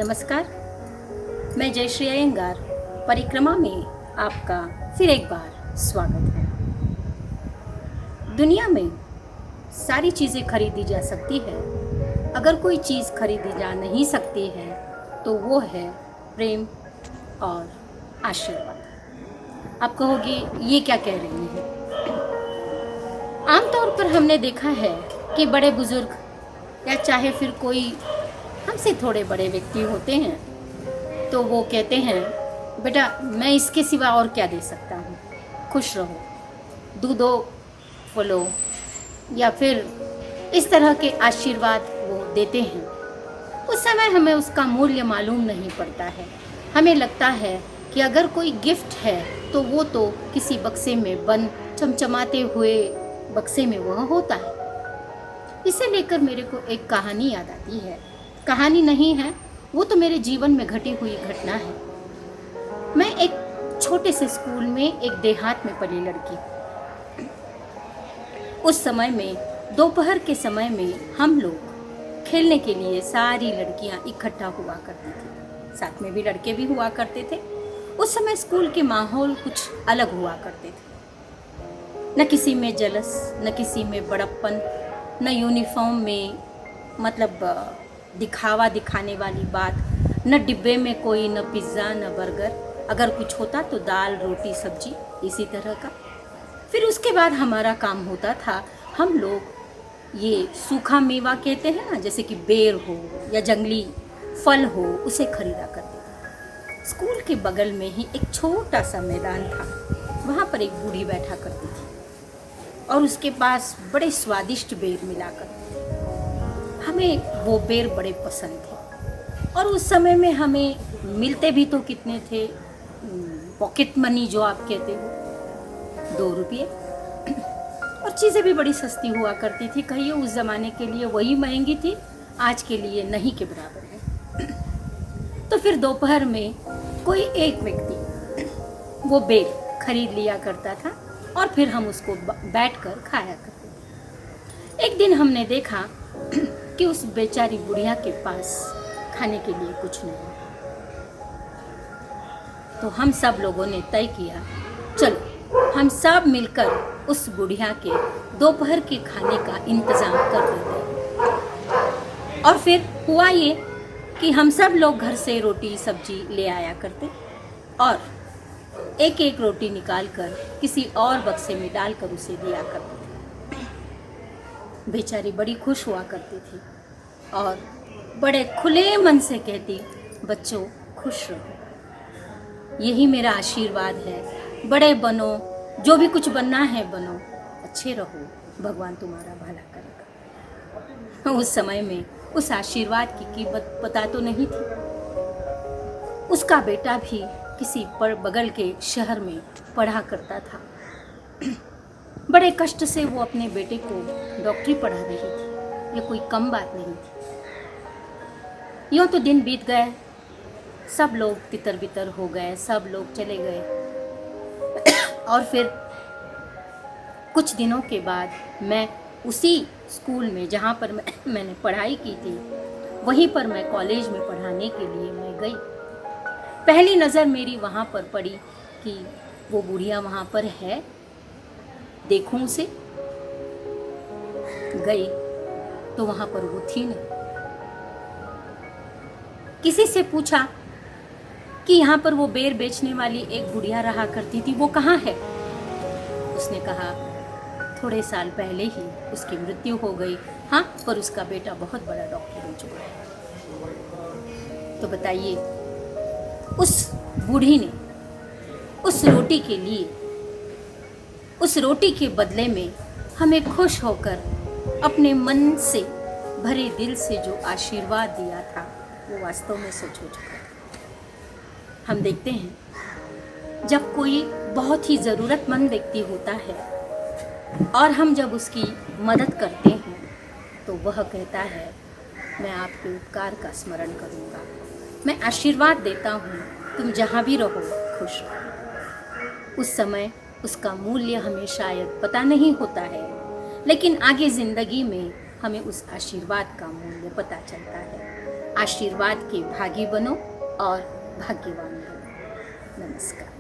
नमस्कार, मैं जयश्री अयंगार परिक्रमा में आपका फिर एक बार स्वागत है। दुनिया में सारी चीज़ें खरीदी जा सकती है, अगर कोई चीज़ खरीदी जा नहीं सकती है तो वो है प्रेम और आशीर्वाद। आप कहोगे ये क्या कह रही हैं? आमतौर पर हमने देखा है कि बड़े बुजुर्ग या चाहे फिर कोई हमसे थोड़े बड़े व्यक्ति होते हैं तो वो कहते हैं, बेटा मैं इसके सिवा और क्या दे सकता हूँ, खुश रहो, दूधो फलो, या फिर इस तरह के आशीर्वाद वो देते हैं। उस समय हमें उसका मूल्य मालूम नहीं पड़ता है। हमें लगता है कि अगर कोई गिफ्ट है तो वो तो किसी बक्से में बंद चमचमाते हुए बक्से में वह होता है। इसे लेकर मेरे को एक कहानी याद आती है। कहानी नहीं है, वो तो मेरे जीवन में घटी हुई घटना है। मैं एक छोटे से स्कूल में एक देहात में पली लड़की। उस समय में दोपहर के समय में हम लोग खेलने के लिए सारी लड़कियां इकट्ठा हुआ करती थी, साथ में भी लड़के भी हुआ करते थे। उस समय स्कूल के माहौल कुछ अलग हुआ करते थे। न किसी में जलस, न किसी में बड़प्पन, न यूनिफॉर्म में मतलब दिखावा दिखाने वाली बात, न डिब्बे में कोई, न पिज़्ज़ा न बर्गर, अगर कुछ होता तो दाल रोटी सब्जी इसी तरह का। फिर उसके बाद हमारा काम होता था, हम लोग ये सूखा मेवा कहते हैं ना, जैसे कि बेर हो या जंगली फल हो, उसे खरीदा करते थे। स्कूल के बगल में ही एक छोटा सा मैदान था, वहाँ पर एक बूढ़ी बैठा करती थी और उसके पास बड़े स्वादिष्ट बेर मिला करते थे। हमें वो बेर बड़े पसंद थे और उस समय में हमें मिलते भी तो कितने थे, पॉकेट मनी जो आप कहते हो, 2 रुपये, और चीज़ें भी बड़ी सस्ती हुआ करती थी। कहिए उस ज़माने के लिए वही महंगी थी, आज के लिए नहीं के बराबर है। तो फिर दोपहर में कोई एक व्यक्ति वो बेर खरीद लिया करता था और फिर हम उसको बैठकर खाया करते थे। एक दिन हमने देखा कि उस बेचारी बुढ़िया के पास खाने के लिए कुछ नहीं। तो हम सब लोगों ने तय किया, चलो हम सब मिलकर उस बुढ़िया के दोपहर के खाने का इंतज़ाम कर देते हैं। और फिर हुआ ये कि हम सब लोग घर से रोटी सब्जी ले आया करते और एक एक रोटी निकालकर किसी और बक्से में डालकर उसे दिया करते थे। बेचारी बड़ी खुश हुआ करती थी और बड़े खुले मन से कहती, बच्चों खुश रहो, यही मेरा आशीर्वाद है, बड़े बनो, जो भी कुछ बनना है बनो, अच्छे रहो, भगवान तुम्हारा भला करेगा। उस समय में उस आशीर्वाद की कीमत पता तो नहीं थी। उसका बेटा भी किसी बगल के शहर में पढ़ा करता था। बड़े कष्ट से वो अपने बेटे को डॉक्टरी पढ़ा रही थी, ये कोई कम बात नहीं थी। यूँ तो दिन बीत गए, सब लोग तितर बितर हो गए, सब लोग चले गए और फिर कुछ दिनों के बाद मैं उसी स्कूल में जहाँ पर मैंने पढ़ाई की थी, वहीं पर मैं कॉलेज में पढ़ाने के लिए मैं गई। पहली नज़र मेरी वहाँ पर पड़ी कि वो बुढ़िया वहाँ पर है, देखूं उसे। गई तो वहाँ पर वो थी नहीं। किसी से पूछा कि यहाँ पर वो बेर बेचने वाली एक बुढ़िया रहा करती थी, वो कहाँ है? उसने कहा थोड़े साल पहले ही उसकी मृत्यु हो गई। हाँ, पर उसका बेटा बहुत बड़ा डॉक्टर हो चुका है। तो बताइए, उस बूढ़ी ने उस रोटी के लिए, उस रोटी के बदले में हमें खुश होकर अपने मन से भरे दिल से जो आशीर्वाद दिया था, वो वास्तव में सच हो चुका था। हम देखते हैं जब कोई बहुत ही ज़रूरतमंद व्यक्ति होता है और हम जब उसकी मदद करते हैं तो वह कहता है, मैं आपके उपकार का स्मरण करूँगा, मैं आशीर्वाद देता हूँ, तुम जहाँ भी रहो खुश रहो। उस समय उसका मूल्य हमें शायद पता नहीं होता है, लेकिन आगे ज़िंदगी में हमें उस आशीर्वाद का मूल्य पता चलता है। आशीर्वाद के भागी बनो और भाग्यवान बनो। नमस्कार।